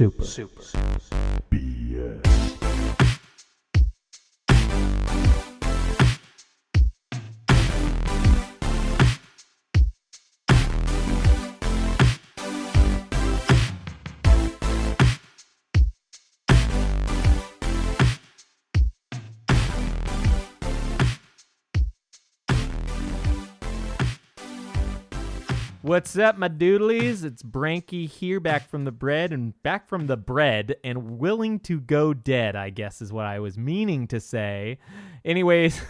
Super BS. What's up, my doodlies? It's Branky here, back from the bread and willing to go dead, I guess is what I was meaning to say. Anyways,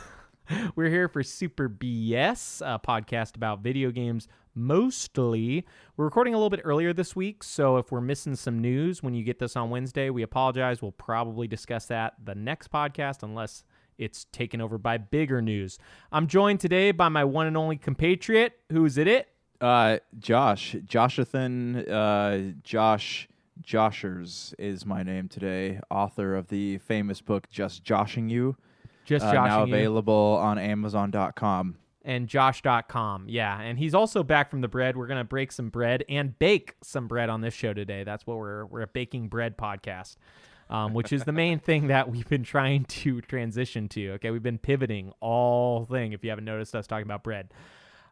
we're here for Super BS, a podcast about video games mostly. We're recording a little bit earlier this week, so if we're missing some news when you get this on Wednesday, we apologize. We'll probably discuss that the next podcast unless it's taken over by bigger news. I'm joined today by my one and only compatriot. Who's it? Joshers is my name today, author of the famous book Just Joshing You. Now available on Amazon.com. And Josh.com, yeah. And he's also back from the bread. We're going to break some bread and bake some bread on this show today. That's what we're a baking bread podcast, which is the main thing that we've been trying to transition to. Okay, we've been pivoting all thing, if you haven't noticed us talking about bread.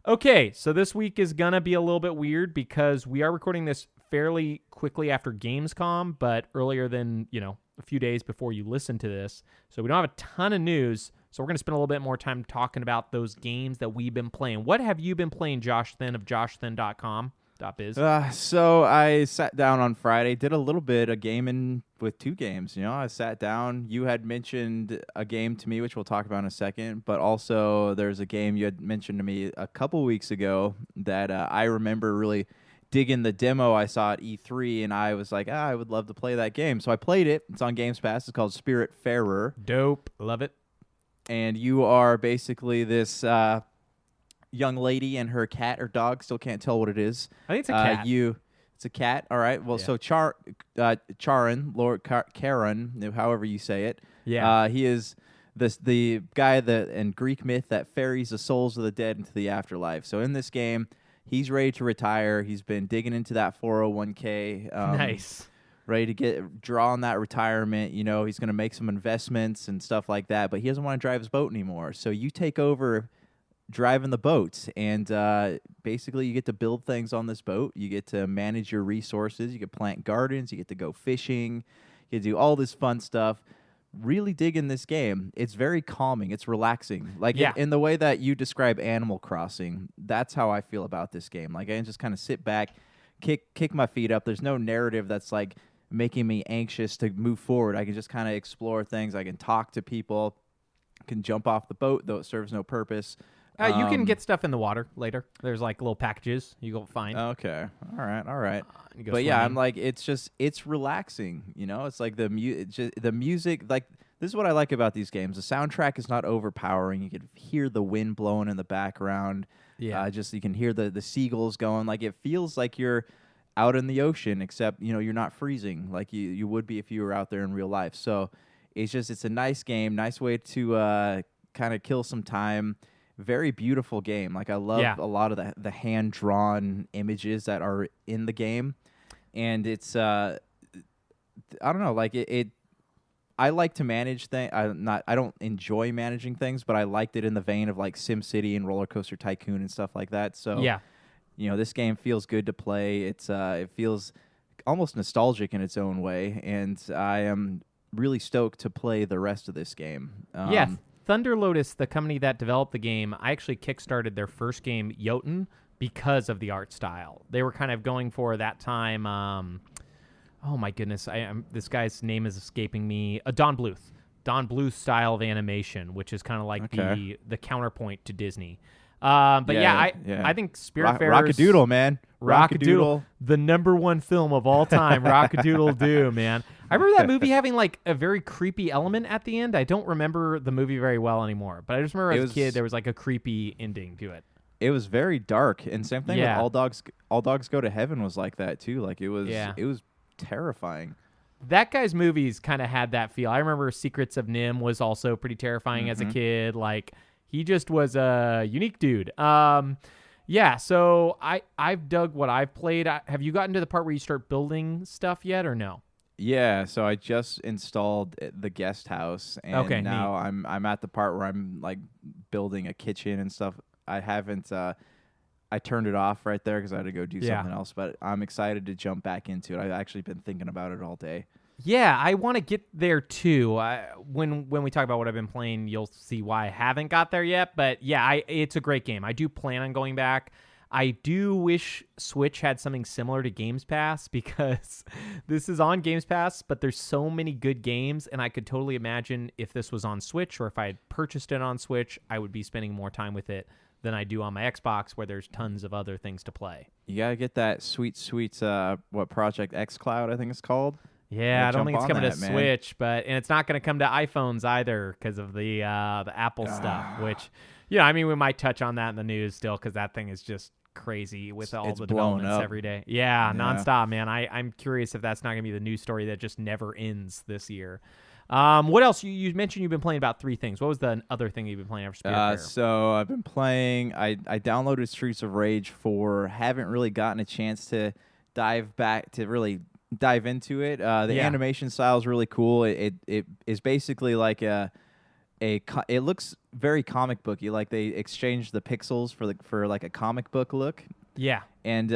Okay, so this week is going to be a little bit weird because we are recording this fairly quickly after Gamescom, but earlier than, a few days before you listen to this. So we don't have a ton of news, so we're going to spend a little bit more time talking about those games that we've been playing. What have you been playing, Josh Thin of JoshThin.com.biz? So I sat down on Friday, did a little bit of gaming with two games. I sat down. You had mentioned a game to me, which we'll talk about in a second, but also there's a game you had mentioned to me a couple weeks ago that I remember really digging the demo I saw at E3, and I was like, I would love to play that game. So I played it. It's on Games Pass. It's called Spiritfarer. Dope. Love it. And you are basically this young lady and her cat or dog. Still can't tell what it is. I think it's a cat. It's a cat. All right. Well, yeah. So Charon, Lord Charon, however you say it. Yeah. He is the guy that in Greek myth that ferries the souls of the dead into the afterlife. So in this game, he's ready to retire. He's been digging into that 401k. Nice. Ready to draw on that retirement. He's going to make some investments and stuff like that, but he doesn't want to drive his boat anymore. So you take over driving the boat, and basically you get to build things on this boat. You get to manage your resources. You get to plant gardens. You get to go fishing. You get to do all this fun stuff. Really digging this game. It's very calming. It's relaxing. In the way that you describe Animal Crossing, that's how I feel about this game. I can just kind of sit back, kick my feet up. There's no narrative that's making me anxious to move forward. I can just kind of explore things. I can talk to people. I can jump off the boat, though it serves no purpose. You can get stuff in the water later. There's little packages you go find. Okay. All right. But swimming. Yeah, I'm it's relaxing. It's like the music. This is what I like about these games. The soundtrack is not overpowering. You can hear the wind blowing in the background. Yeah. You can hear the seagulls going. It feels like you're out in the ocean, except you're not freezing like you would be if you were out there in real life. So it's a nice game, nice way to kind of kill some time. Very beautiful game. I love a lot of the hand drawn images that are in the game, and it's I don't know. I like to manage things. I don't enjoy managing things, but I liked it in the vein of SimCity and Roller Coaster Tycoon and stuff like that. So yeah. This game feels good to play. It feels almost nostalgic in its own way, and I am really stoked to play the rest of this game. Thunder Lotus, the company that developed the game, I actually kickstarted their first game, Jotun, because of the art style. They were kind of going for that time. Oh my goodness, this guy's name is escaping me. Don Bluth. Don Bluth style of animation, which is kind of the counterpoint to Disney. I think Spiritfarer Rockadoodle, man. Rockadoodle, the number one film of all time. Rockadoodle-doo, man. I remember that movie having a very creepy element at the end. I don't remember the movie very well anymore, but I just remember as a kid there was a creepy ending to it. It was very dark, and same thing with All Dogs Go to Heaven was like that too. It was terrifying. That guy's movies kind of had that feel. I remember Secrets of Nim was also pretty terrifying as a kid. He just was a unique dude. So I've dug what I've played. Have you gotten to the part where you start building stuff yet or no? Yeah, so I just installed the guest house, and Okay, now I'm at the part where I'm like building a kitchen and stuff. I haven't. I turned it off right there because I had to go do Yeah. something else. But I'm excited to jump back into it. I've actually been thinking about it all day. Yeah, I want to get there too. When we talk about what I've been playing, you'll see why I haven't got there yet. But yeah, it's a great game. I do plan on going back. I do wish Switch had something similar to Games Pass because this is on Games Pass, but there's so many good games, and I could totally imagine if this was on Switch or if I had purchased it on Switch, I would be spending more time with it than I do on my Xbox, where there's tons of other things to play. You gotta get that sweet, what Project X Cloud I think it's called. Yeah, I don't think it's coming to man. Switch, and it's not going to come to iPhones either because of the Apple stuff. Which, I mean, we might touch on that in the news still because that thing is just crazy with all the developments up every day. Yeah, nonstop, man. I'm curious if that's not going to be the news story that just never ends this year. What else? You mentioned you've been playing about 3 things. What was the other thing you've been playing after Spiritfarer? So I've been playing. I downloaded Streets of Rage 4. Haven't really gotten a chance to dive into it. The animation style is really cool. It is basically like it looks very comic booky. Like they exchanged the pixels for like a comic book look. Yeah, and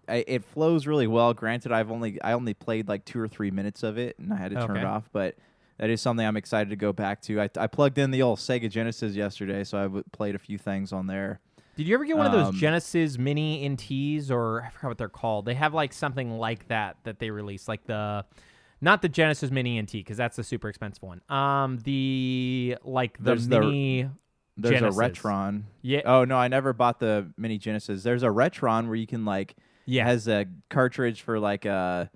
it flows really well. Granted, I only played like 2 or 3 minutes of it, and I had to turn it off. But that is something I'm excited to go back to. I plugged in the old Sega Genesis yesterday, so I played a few things on there. Did you ever get one of those Genesis mini NTs, or I forgot what they're called? They have like something like that they released, like not the Genesis mini NT because that's the super expensive one. There's Genesis. A Retron. Yeah. Oh no, I never bought the mini Genesis. There's a Retron where you can has a cartridge for Intellivision,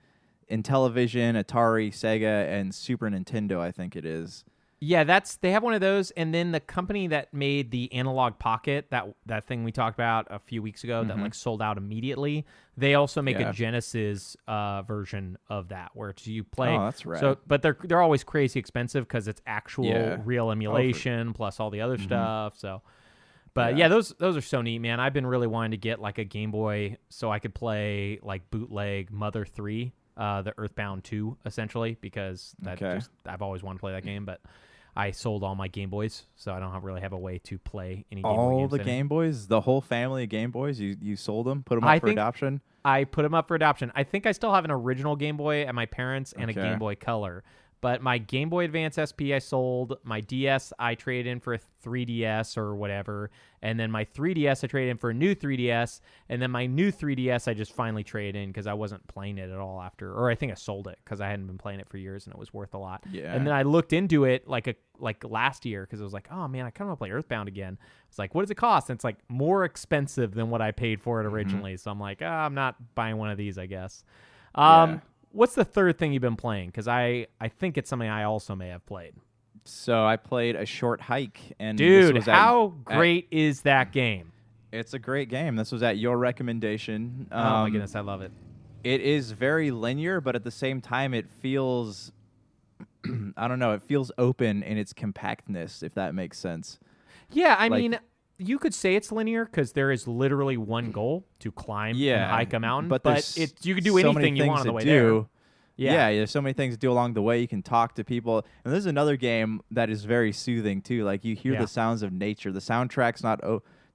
Atari, Sega, and Super Nintendo. I think it is. Yeah, they have one of those, and then the company that made the Analog Pocket, that thing we talked about a few weeks ago that sold out immediately, they also make a Genesis version of that where you play. Oh, that's right. So, but they're always crazy expensive because it's actual real emulation plus all the other stuff. So, but those are so neat, man. I've been really wanting to get like a Game Boy so I could play like bootleg Mother 3. The Earthbound 2, essentially, because I've always wanted to play that game, but I sold all my Game Boys, so I don't really have a way to play any Game Boy games. All the Game Boys? The whole family of Game Boys? You sold them? Put them up for adoption? I put them up for adoption. I think I still have an original Game Boy at my parents' and a Game Boy Color. But my Game Boy Advance SP I sold. My DS I traded in for a 3DS or whatever. And then my 3DS I traded in for a new 3DS. And then my new 3DS I just finally traded in because I wasn't playing it at all after. Or I think I sold it because I hadn't been playing it for years and it was worth a lot. Yeah. And then I looked into it like last year because it was like, oh man, I kind of want to play Earthbound again. It's like, what does it cost? And it's like more expensive than what I paid for it originally. So I'm like, I'm not buying one of these, I guess. What's the third thing you've been playing? Because I think it's something I also may have played. So I played A Short Hike. And dude, how great is that game? It's a great game. This was at your recommendation. Oh my goodness, I love it. It is very linear, but at the same time it feels, I don't know, it feels open in its compactness, if that makes sense. Yeah, I mean, you could say it's linear because there is literally one goal to climb and hike a mountain, but you could do anything you want on the way there. Yeah, there's so many things to do along the way. You can talk to people. And this is another game that is very soothing, too. Like, you hear the sounds of nature. The soundtrack's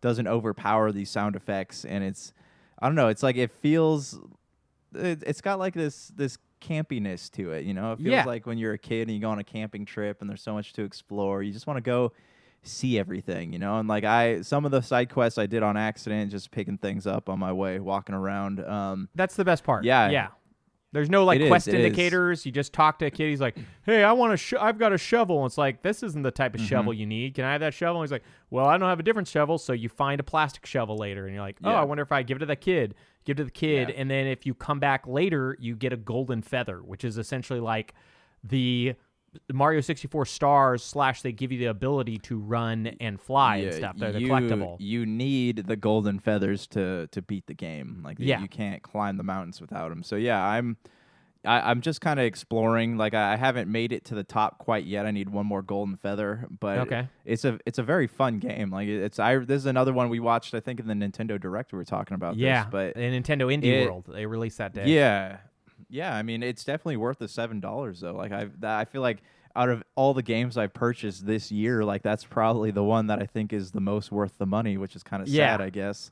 doesn't overpower these sound effects. And it's, I don't know, it's like it feels, it's got like this campiness to it, you know? It feels like when you're a kid and you go on a camping trip and there's so much to explore. You just want to go see everything, you know? And like some of the side quests I did on accident, just picking things up on my way, walking around. That's the best part. Yeah. There's no quest indicators. You just talk to a kid. He's like, "Hey, I've got a shovel." And it's like, this isn't the type of shovel you need. Can I have that shovel? And he's like, "Well, I don't have a different shovel." So you find a plastic shovel later, and you're like, "Oh, I wonder if I give it to the kid." Give it to the kid, and then if you come back later, you get a golden feather, which is essentially like the Mario 64 stars / they give you the ability to run and fly and stuff. They're the collectible. You need the golden feathers to beat the game. Like you can't climb the mountains without them. So I'm just kind of exploring. Like I haven't made it to the top quite yet. I need one more golden feather, but it's a very fun game. Like this is another one we watched. I think in the Nintendo Direct we were talking about. Yeah, this, but in Nintendo Indie World they released that day. Yeah. Yeah, I mean, it's definitely worth the $7 though. Like I feel like out of all the games I've purchased this year, like that's probably the one that I think is the most worth the money, which is kind of Yeah. sad, I guess.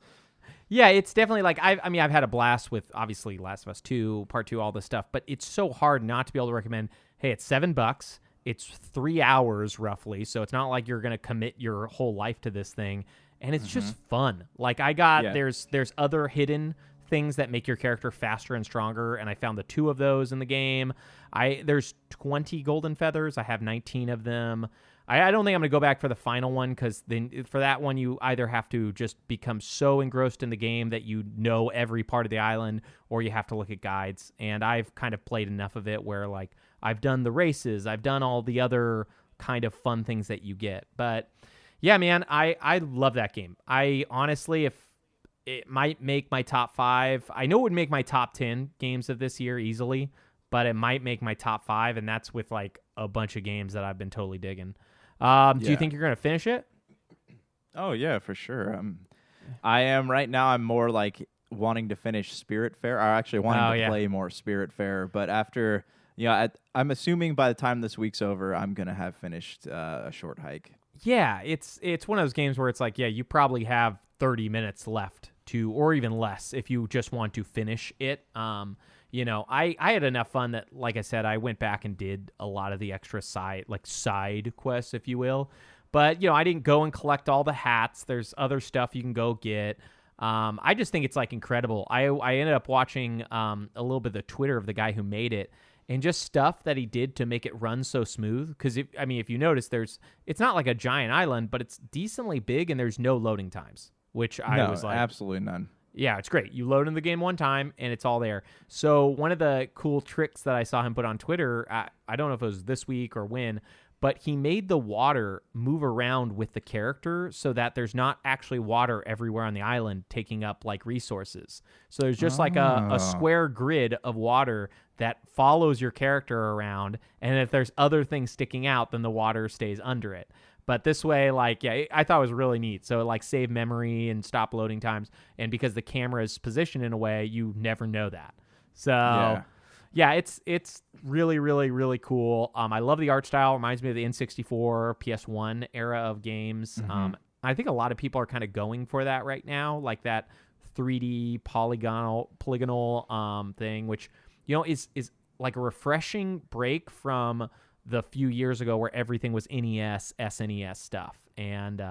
Yeah, it's definitely like I mean I've had a blast with obviously Last of Us 2, Part 2, all this stuff, but it's so hard not to be able to recommend, hey, it's $7. It's 3 hours roughly, so it's not like you're going to commit your whole life to this thing, and it's just fun. Like I got there's other hidden things that make your character faster and stronger, and I found the 2 of those in the game. There's 20 golden feathers. I have 19 of them. I don't think I'm going to go back for the final one, because then for that one, you either have to just become so engrossed in the game that you know every part of the island, or you have to look at guides. And I've kind of played enough of it where, like, I've done the races, I've done all the other kind of fun things that you get. But yeah, man, I love that game. I honestly, if it might make my top 5, I know it would make my top 10 games of this year easily, but it might make my top 5, and that's with like a bunch of games that I've been totally digging. Do you think you're going to finish it? Oh, yeah, for sure. I am right now. I'm more like wanting to finish Spiritfarer. I actually wanting to play more Spiritfarer. But after, I'm assuming by the time this week's over, I'm going to have finished a short hike. Yeah, it's one of those games where it's like, yeah, you probably have 30 minutes left to, or even less if you just want to finish it. I had enough fun that, like I said, I went back and did a lot of the extra side quests, if you will. But, I didn't go and collect all the hats. There's other stuff you can go get. I just think it's like incredible. I ended up watching a little bit of the Twitter of the guy who made it, and just stuff that he did to make it run so smooth. Because, if you notice, it's not like a giant island, but it's decently big, and there's no loading times, which I was like... absolutely none. Yeah, it's great. You load in the game one time, and it's all there. So one of the cool tricks that I saw him put on Twitter, I don't know if it was this week or when, but he made the water move around with the character so that there's not actually water everywhere on the island taking up, like, resources. So there's just like a square grid of water that follows your character around, and if there's other things sticking out, then the water stays under it. But this way, I thought it was really neat. So it, saved memory and stopped loading times. And because the camera is positioned in a way, you never know that. So, yeah, it's really, really, really cool. I love the art style. Reminds me of the N64, PS1 era of games. I think a lot of people are kind of going for that right now, like that 3D polygonal thing, which, is like a refreshing break from the few years ago where everything was NES, SNES stuff. And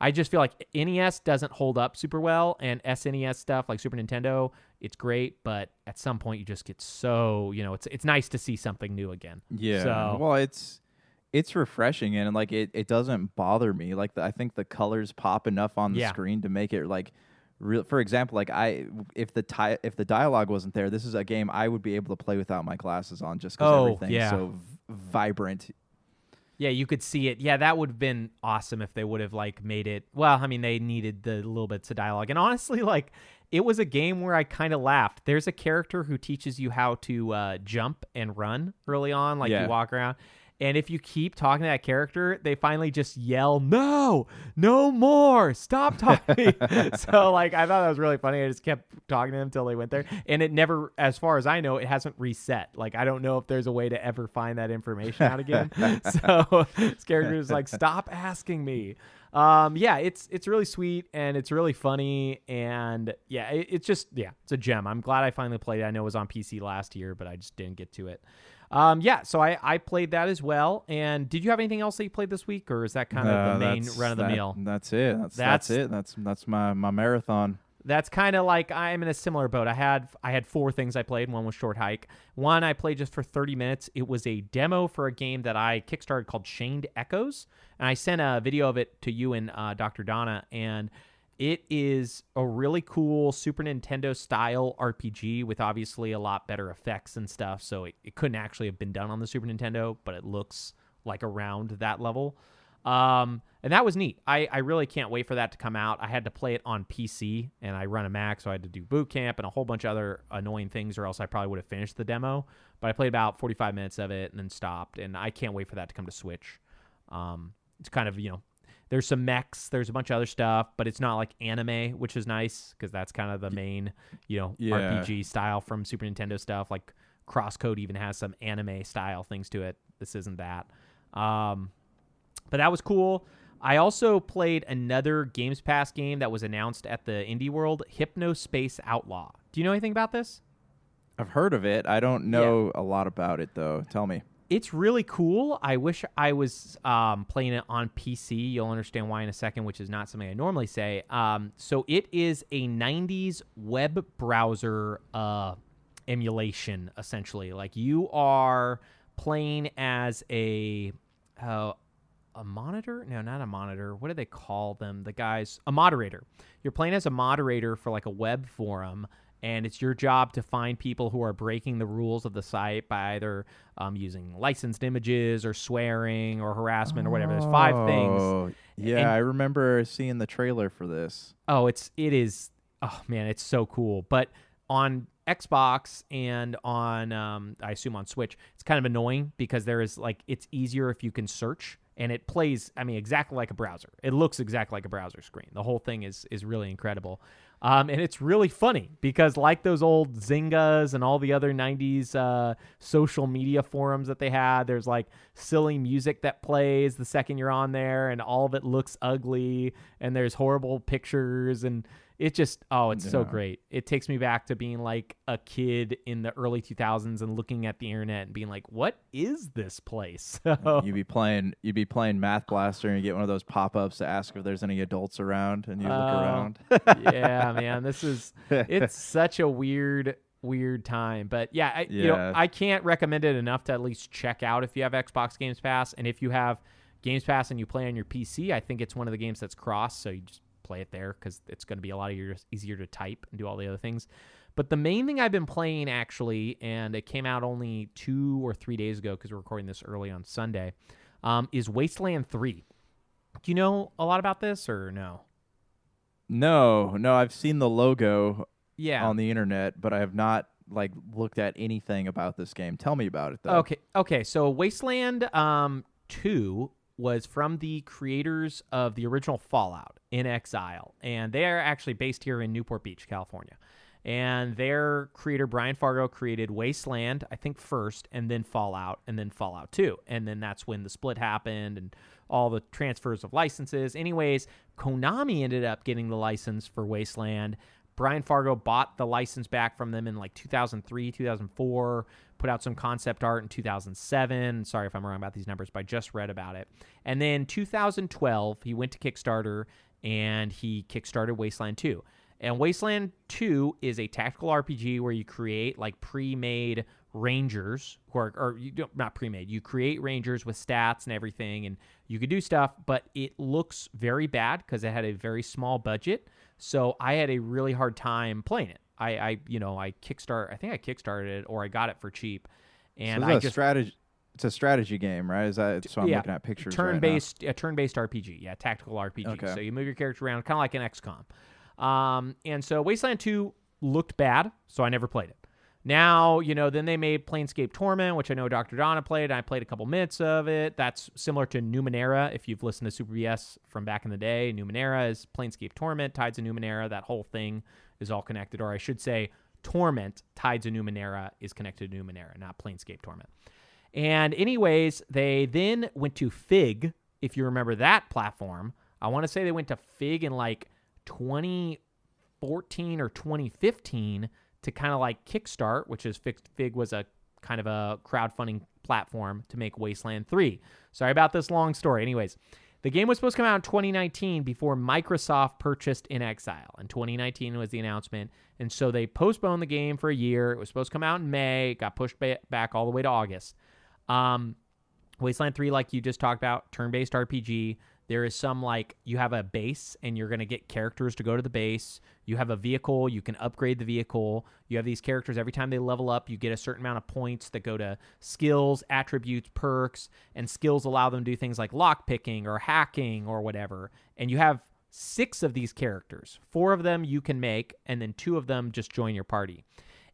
I just feel like NES doesn't hold up super well, and SNES stuff like Super Nintendo, it's great, but at some point you just get so, it's nice to see something new again. Yeah. So, well, it's refreshing, and it doesn't bother me. I think the colors pop enough on the screen to make it real. For example, if the dialogue wasn't there, this is a game I would be able to play without my glasses on, just because everything's so vibrant. Yeah, you could see it. Yeah, that would have been awesome if they would have made it. Well, I mean, they needed the little bits of dialogue, and honestly, it was a game where I kind of laughed. There's a character who teaches you how to jump and run early on, you walk around. And if you keep talking to that character, they finally just yell, "No more, stop talking." So I thought that was really funny. I just kept talking to them until they went there. And it never, as far as I know, it hasn't reset. I don't know if there's a way to ever find that information out again. So this character is "Stop asking me." It's really sweet, and it's really funny. And it's a gem. I'm glad I finally played it. I know it was on PC last year, but I just didn't get to it. So I played that as well. And did you have anything else that you played this week, or is that kind of the main run of the meal? That's it. That's it. That's my marathon. That's kind of like I'm in a similar boat. I had 4 things I played. One was Short Hike. One I played just for 30 minutes. It was a demo for a game that I kickstarted called Chained Echoes, and I sent a video of it to you and Dr. Donna, and it is a really cool Super Nintendo style RPG with obviously a lot better effects and stuff. So it couldn't actually have been done on the Super Nintendo, but it looks like around that level. And that was neat. I really can't wait for that to come out. I had to play it on PC, and I run a Mac, so I had to do boot camp and a whole bunch of other annoying things, or else I probably would have finished the demo. But I played about 45 minutes of it and then stopped, and I can't wait for that to come to Switch. It's kind of, There's some mechs, there's a bunch of other stuff, but it's not like anime, which is nice because that's kind of the main, RPG style from Super Nintendo stuff. Like Crosscode even has some anime style things to it. This isn't that. But that was cool. I also played another Games Pass game that was announced at the Indie World, Hypnospace Outlaw. Do you know anything about this? I've heard of it. I don't know a lot about it, though. Tell me. It's really cool. I wish I was playing it on PC. You'll understand why in a second, which is not something I normally say. So it is a 90s web browser emulation, essentially. Like you are playing as a monitor? No, not a monitor. What do they call them? The guys, a moderator. You're playing as a moderator for like a web forum. And it's your job to find people who are breaking the rules of the site by either using licensed images or swearing or harassment or whatever. There's 5 things. Yeah, and I remember seeing the trailer for this. Oh, it is. Oh man, it's so cool. But on Xbox and on, I assume on Switch, it's kind of annoying because there is like it's easier if you can search. And it plays, exactly like a browser. It looks exactly like a browser screen. The whole thing is really incredible. And it's really funny because like those old Zyngas and all the other 90s social media forums that they had, there's like silly music that plays the second you're on there and all of it looks ugly and there's horrible pictures and it just, it's so great. It takes me back to being like a kid in the early 2000s and looking at the internet and being like, what is this place? You'd be playing Math Blaster and you get one of those pop-ups to ask if there's any adults around and you look around. Yeah, man, it's such a weird time. But yeah, I can't recommend it enough to at least check out if you have Xbox Games Pass. And if you have Games Pass and you play on your PC, I think it's one of the games that's cross, so you just play it there because it's going to be a lot easier to type and do all the other things. But the main thing I've been playing actually, and it came out only 2 or 3 days ago because we're recording this early on Sunday, is Wasteland 3. Do you know a lot about this or no? No, I've seen the logo on the internet, but I have not looked at anything about this game. Tell me about it though. Okay. So Wasteland 2 was from the creators of the original Fallout in Exile, and they are actually based here in Newport Beach, California. And their creator, Brian Fargo, created Wasteland, I think first, and then Fallout 2. And then that's when the split happened and all the transfers of licenses. Anyways, Konami ended up getting the license for Wasteland. Brian Fargo bought the license back from them in 2003, 2004, put out some concept art in 2007. Sorry if I'm wrong about these numbers, but I just read about it. And then 2012, he went to Kickstarter and he kickstarted Wasteland 2. And Wasteland 2 is a tactical RPG where you create pre-made rangers not pre-made. You create rangers with stats and everything, and you could do stuff, but it looks very bad because it had a very small budget. So I had a really hard time playing it. I kickstarted it or I got it for cheap. And so it's a strategy game, right? Is that so? I'm looking at pictures. A turn-based RPG. Yeah, tactical RPG. Okay. So you move your character around, kind of like an XCOM. And so Wasteland 2 looked bad, so I never played it. Now, then they made Planescape Torment, which I know Dr. Donna played, and I played a couple minutes of it. That's similar to Numenera. If you've listened to Super BS from back in the day, Numenera is Planescape Torment, Tides of Numenera. That whole thing is all connected, or I should say Torment, Tides of Numenera is connected to Numenera, not Planescape Torment. And anyways, they then went to Fig, if you remember that platform. I want to say they went to Fig in 2014 or 2015 to kind of Kickstart, which is Fig was a kind of a crowdfunding platform to make Wasteland 3. Sorry about this long story. Anyways, the game was supposed to come out in 2019 before Microsoft purchased In Exile. And 2019 was the announcement. And so they postponed the game for a year. It was supposed to come out in May. It got pushed back all the way to August. Wasteland 3, like you just talked about, turn-based RPG. There is some you have a base and you're going to get characters to go to the base. You have a vehicle. You can upgrade the vehicle. You have these characters. Every time they level up, you get a certain amount of points that go to skills, attributes, perks, and skills allow them to do things like lockpicking or hacking or whatever. And you have 6 of these characters. 4 of them you can make, and then 2 of them just join your party.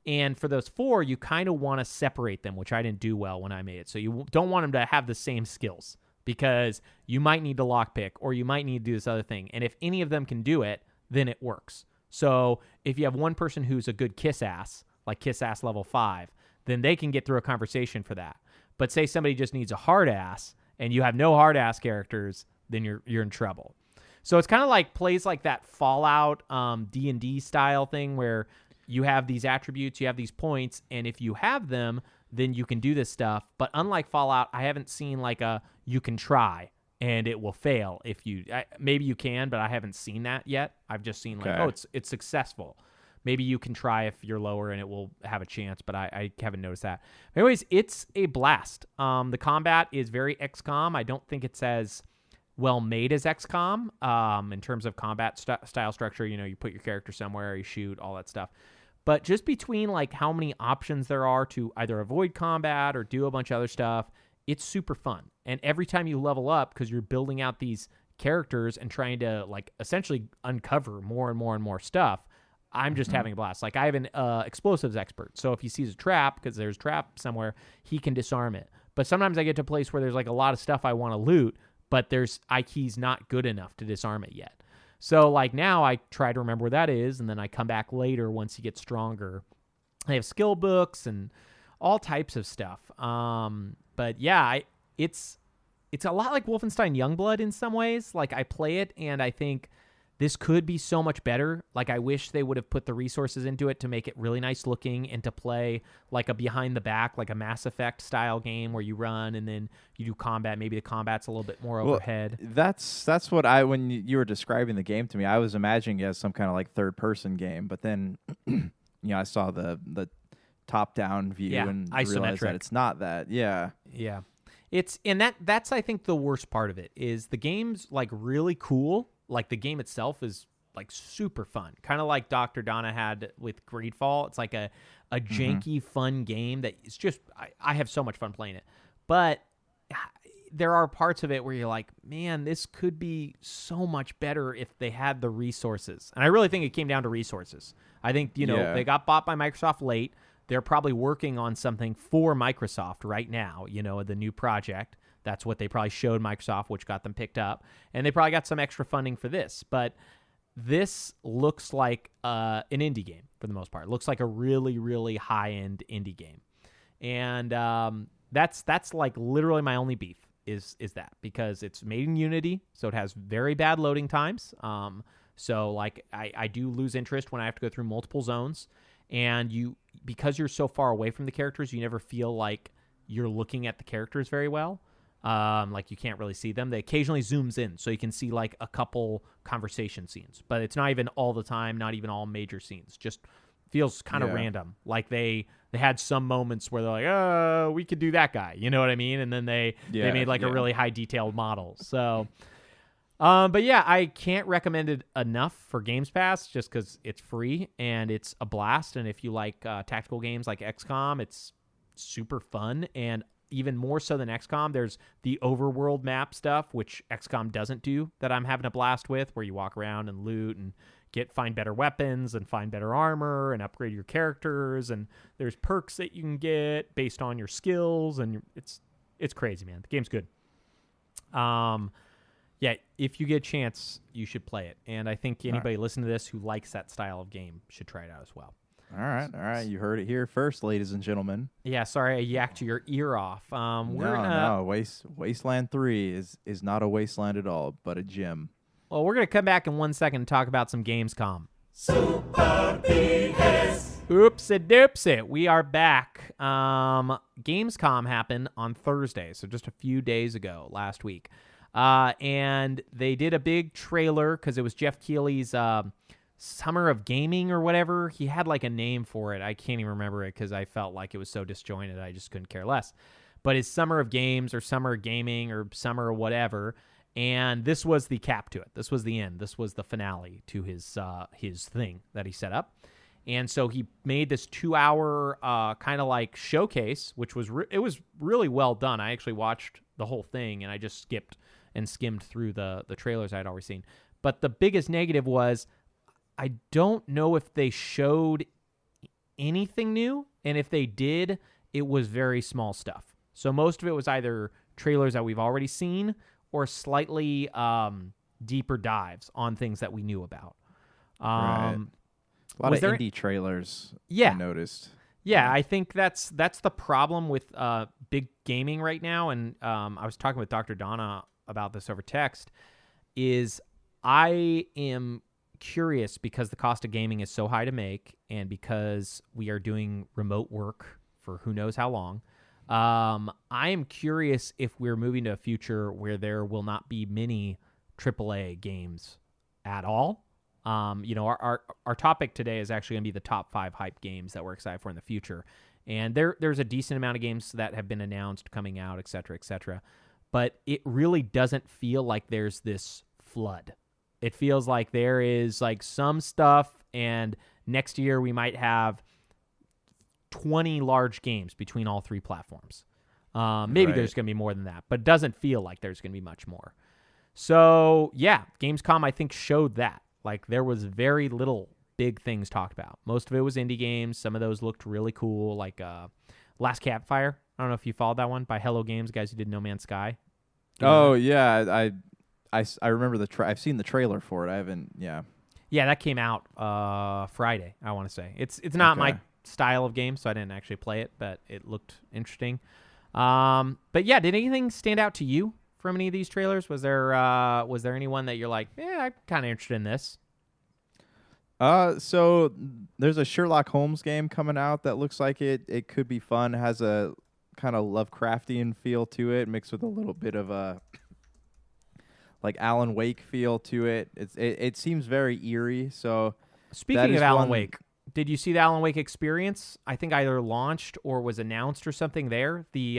And for those 4, you kind of want to separate them, which I didn't do well when I made it. So you don't want them to have the same skills. because you might need to lockpick or you might need to do this other thing. And if any of them can do it, then it works. So if you have one person who's a good kiss ass, like kiss ass level 5, then they can get through a conversation for that. But say somebody just needs a hard ass and you have no hard ass characters, then you're in trouble. So it's kind of like plays like that Fallout D&D style thing where you have these attributes, you have these points, and if you have them, then you can do this stuff. But unlike Fallout, I haven't seen like you can try and it will fail if you maybe you can, but I haven't seen that yet. I've just seen like it's successful. Maybe you can try if you're lower and it will have a chance, but I haven't noticed that. Anyways, it's a blast. The combat is very XCOM. I don't think it's as well made as XCOM in terms of combat style structure. You know, you put your character somewhere, you shoot, all that stuff. But just between like how many options there are to either avoid combat or do a bunch of other stuff, it's super fun. And every time you level up, because you're building out these characters and trying to like essentially uncover more and more and more stuff, I'm just having a blast. Like I have an explosives expert. So if he sees a trap, because there's a trap somewhere, he can disarm it. But sometimes I get to a place where there's like a lot of stuff I want to loot, but there's IKey's not good enough to disarm it yet. So like now I try to remember where that is, and then I come back later once he gets stronger. I have skill books and all types of stuff. But yeah, it's a lot like Wolfenstein Youngblood in some ways. Like I play it and I think this could be so much better. Like I wish they would have put the resources into it to make it really nice looking and to play like a behind the back, like a Mass Effect style game where you run and then you do combat. Maybe the combat's a little bit more overhead. That's what when you were describing the game to me, I was imagining it as some kind of like third person game. But then, I saw the top down view and realized that it's not that. Yeah. Yeah. That's I think the worst part of it is the game's like really cool. Like the game itself is like super fun, kind of like Dr. Donna had with Greedfall. It's like a janky, fun game that is just I have so much fun playing it. But there are parts of it where you're like, man, this could be so much better if they had the resources. And I really think it came down to resources. I think they got bought by Microsoft late. They're probably working on something for Microsoft right now. The new project. That's what they probably showed Microsoft, which got them picked up. And they probably got some extra funding for this. But this looks like an indie game for the most part. It looks like a really, really high-end indie game. And that's like literally my only beef is that. Because it's made in Unity, so it has very bad loading times. So like I do lose interest when I have to go through multiple zones. And because you're so far away from the characters, you never feel like you're looking at the characters very well. Like you can't really see them. They occasionally zooms in so you can see like a couple conversation scenes, but it's not even all the time, not even all major scenes. Just feels kind of random. Like they had some moments where they're like, oh, we could do that guy. You know what I mean? And then they made like a really high detailed model. So, but yeah, I can't recommend it enough for Games Pass just because it's free and it's a blast. And if you like tactical games like XCOM, it's super fun. And even more so than XCOM, there's the overworld map stuff, which XCOM doesn't do, that I'm having a blast with, where you walk around and loot and find better weapons and find better armor and upgrade your characters. And there's perks that you can get based on your skills. And it's crazy, man. The game's good. Yeah, if you get a chance, you should play it. And I think anybody listening to this who likes that style of game should try it out as well. All right. You heard it here first, ladies and gentlemen. Yeah, sorry I yacked your ear off. Wasteland 3 is not a wasteland at all, but a gym. Well, we're going to come back in 1 second and talk about some Gamescom. Super BS. Oopsie-doopsie. We are back. Gamescom happened on Thursday, so just a few days ago, last week. And they did a big trailer because it was Jeff Keighley's Summer of Gaming or whatever. He had like a name for it. I can't even remember it because I felt like it was so disjointed I just couldn't care less. But his Summer of Games or Summer of Gaming or Summer of whatever. And this was the cap to it. This was the end. This was the finale to his thing that he set up. And so he made this 2-hour kind of like showcase, which was it was really well done. I actually watched the whole thing and I just skipped and skimmed through the trailers I'd already seen. But the biggest negative was I don't know if they showed anything new, and if they did, it was very small stuff. So most of it was either trailers that we've already seen or slightly deeper dives on things that we knew about. Right. A lot of indie trailers. Yeah, I noticed. Yeah, I think that's the problem with big gaming right now. And I was talking with Dr. Donna about this over text. Is I am curious because the cost of gaming is so high to make, and because we are doing remote work for who knows how long. I am curious if we're moving to a future where there will not be many AAA games at all. Our topic today is actually going to be the top 5 hype games that we're excited for in the future. And there's a decent amount of games that have been announced coming out, et cetera, et cetera. But it really doesn't feel like there's this flood. It feels like there is like some stuff, and next year we might have 20 large games between all 3 platforms. Maybe there's going to be more than that, but it doesn't feel like there's going to be much more. So, yeah, Gamescom, I think, showed that. Like, there was very little big things talked about. Most of it was indie games. Some of those looked really cool, like Last Campfire. I don't know if you followed that one, by Hello Games, guys who did No Man's Sky. Oh, yeah. I remember I've seen the trailer for it. I haven't, yeah. Yeah, that came out Friday, I want to say. It's not my style of game, so I didn't actually play it, but it looked interesting. But yeah, did anything stand out to you from any of these trailers? Was there anyone that you're like, I'm kind of interested in this? So there's a Sherlock Holmes game coming out that looks like it could be fun. It has a kind of Lovecraftian feel to it, mixed with a little bit of a like Alan Wake feel to it. It seems very eerie. So speaking of Alan Wake, did you see the Alan Wake experience? I think either launched or was announced or something there. The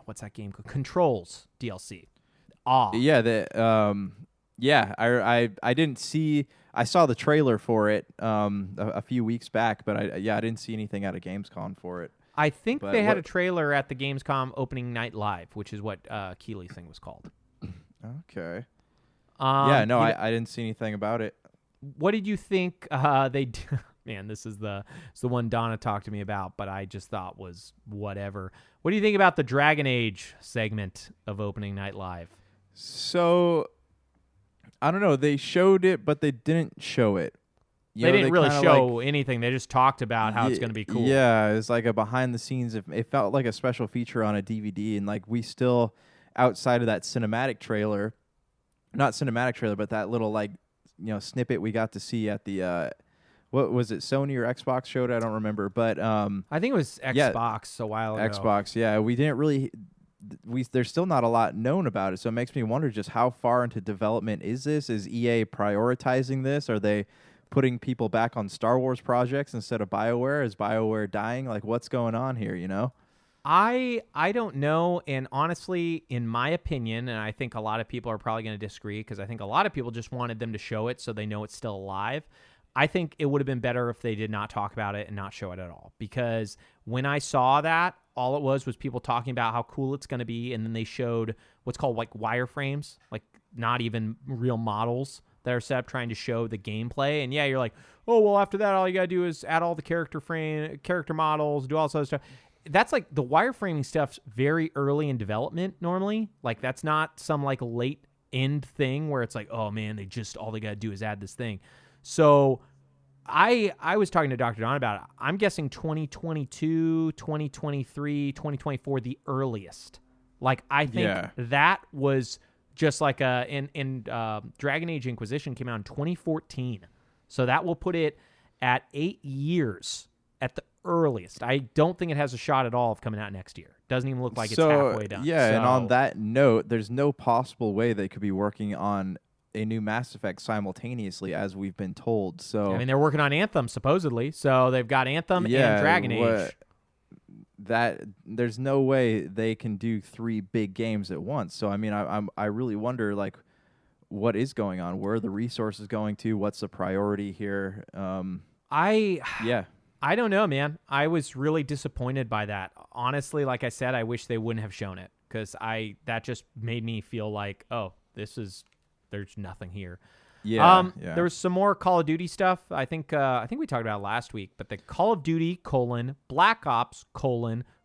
what's that game called? Controls DLC. Yeah, I didn't see. I saw the trailer for it a few weeks back, but I didn't see anything out of Gamescom for it. I think they had a trailer at the Gamescom opening night live, which is what Keeley's thing was called. Okay. I didn't see anything about it. What did you think they Man, this is the one Donna talked to me about, but I just thought was whatever. What do you think about the Dragon Age segment of opening night live? So, I don't know. They showed it, but they didn't show it. They didn't really show anything. They just talked about how it's going to be cool. Yeah, it's like a behind the scenes. It felt like a special feature on a DVD, and like we still, outside of that cinematic trailer, not cinematic trailer, but that little snippet we got to see at the what was it, Sony or Xbox showed? I don't remember, but I think it was Xbox a while ago. Xbox, yeah. We didn't really. There's still not a lot known about it, so it makes me wonder just how far into development is this? Is EA prioritizing this? Are they putting people back on Star Wars projects instead of BioWare? Is BioWare dying? Like, what's going on here, you know? I don't know, and honestly, in my opinion, and I think a lot of people are probably going to disagree because I think a lot of people just wanted them to show it so they know it's still alive. I think it would have been better if they did not talk about it and not show it at all, because when I saw that, all it was people talking about how cool it's going to be, and then they showed what's called like wireframes, like not even real models that are set up trying to show the gameplay. And yeah, you're like, oh, well, after that, all you got to do is add all the character models, do all this other stuff. That's like the wireframing stuff's very early in development normally. Like that's not some like late end thing where it's like, oh man, all they got to do is add this thing. So I was talking to Dr. Don about it. I'm guessing 2022, 2023, 2024, the earliest. Like I think that was just like Dragon Age Inquisition came out in 2014. So that will put it at 8 years at the earliest. I don't think it has a shot at all of coming out next year. Doesn't even look like it's halfway done. Yeah, and on that note, there's no possible way they could be working on a new Mass Effect simultaneously, as we've been told. So I mean, they're working on Anthem supposedly. So they've got Anthem and Dragon Age. That there's no way they can do 3 big games at once. So I mean, I really wonder like what is going on? Where are the resources going to? What's the priority here? I don't know, man. I was really disappointed by that. Honestly, like I said, I wish they wouldn't have shown it because that just made me feel like, oh, there's nothing here. Yeah, There was some more Call of Duty stuff. I think we talked about it last week, but the Call of Duty : Black Ops :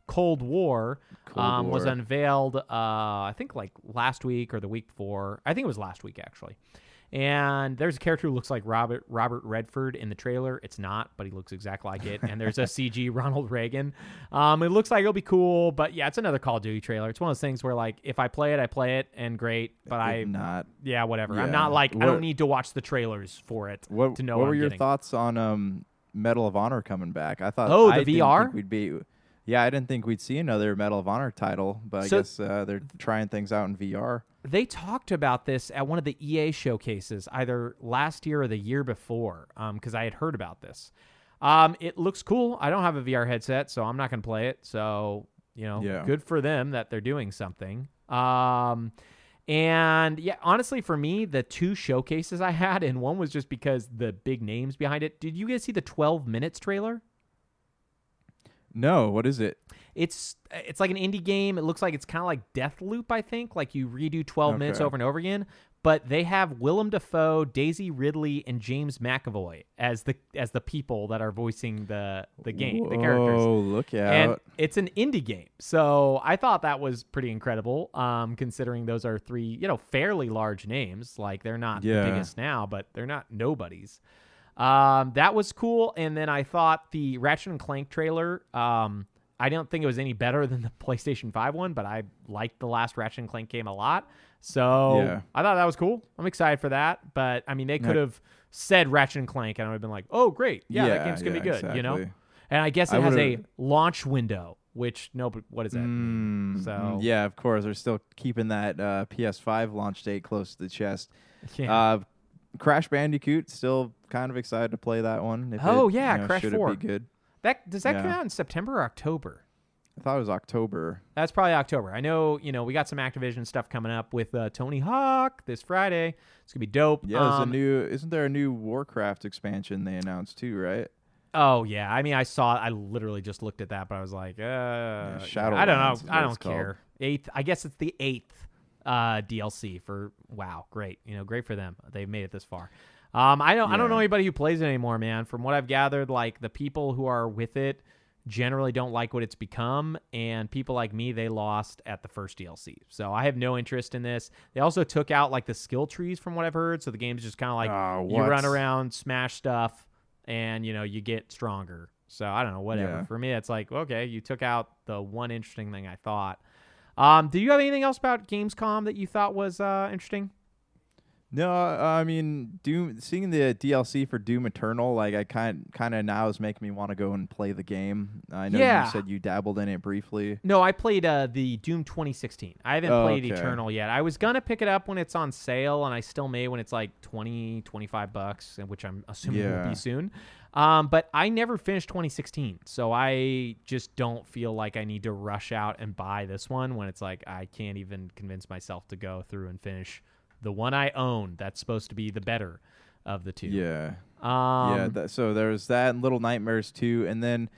Cold War, was War. unveiled, I think like last week or the week before. I think it was last week, actually. And there's a character who looks like Robert Redford in the trailer. It's not, but he looks exactly like it. And there's a CG Ronald Reagan. It looks like it'll be cool, but yeah, it's another Call of Duty trailer. It's one of those things where like if I play it, and great. But whatever. Yeah. I'm not like I don't need to watch the trailers for it to know What what were I'm your getting. thoughts on Medal of Honor coming back? I thought Oh, the I didn't VR? think we'd be. Yeah, I didn't think we'd see another Medal of Honor title, but I guess they're trying things out in VR. They talked about this at one of the EA showcases, either last year or the year before, because I had heard about this. It looks cool. I don't have a VR headset, so I'm not going to play it. So, good for them that they're doing something. And yeah, honestly, for me, the two showcases I had, and one was just because the big names behind it. Did you guys see the 12 minutes trailer? No, what is it? It's like an indie game. It looks like it's kind of like Deathloop, I think. Like you redo 12 minutes over and over again. But they have Willem Dafoe, Daisy Ridley, and James McAvoy as the people that are voicing the game, the characters. Oh, look out! And it's an indie game, so I thought that was pretty incredible. Considering those are three, fairly large names. Like they're not the biggest now, but they're not nobodies. That was cool. And then I thought the Ratchet and Clank trailer. I don't think it was any better than the PlayStation 5 one, but I liked the last Ratchet and Clank game a lot. So I thought that was cool. I'm excited for that. But I mean, they could have said Ratchet and Clank, and I would have been like, "Oh, great, that game's gonna be good," exactly. And I guess it has a launch window, which what does that mean? So yeah, of course, they're still keeping that PS5 launch date close to the chest. Yeah. Crash Bandicoot, still kind of excited to play that one. Crash should 4. It be good? Does that come out in September or October? I thought it was October. That's probably October. I know, we got some Activision stuff coming up with Tony Hawk this Friday. It's gonna be dope. Yeah, isn't there a new Warcraft expansion they announced too, right? Oh yeah. I mean, I literally just looked at that, but I was like, Shadowlands I don't know. I don't care. Eighth. I guess it's the 8th DLC for WoW. Great. Great for them. They've made it this far. I don't know anybody who plays it anymore, man. From what I've gathered, like the people who are with it generally don't like what it's become, and people like me, they lost at the first DLC. So I have no interest in this. They also took out like the skill trees from what I've heard, so the game's just kind of like you run around, smash stuff, and you get stronger. So I don't know, whatever. Yeah. For me, it's like, okay, you took out the one interesting thing I thought. Do you have anything else about Gamescom that you thought was interesting? No, I mean, seeing the DLC for Doom Eternal, like I kind of now is making me want to go and play the game. I know you said you dabbled in it briefly. No, I played the Doom 2016. I haven't played Eternal yet. I was gonna pick it up when it's on sale, and I still may when it's like $20-$25, which I'm assuming will be soon. But I never finished 2016, so I just don't feel like I need to rush out and buy this one when it's like I can't even convince myself to go through and finish the one I own that's supposed to be the better of the two. Yeah. Yeah. So there's that and Little Nightmares 2. And then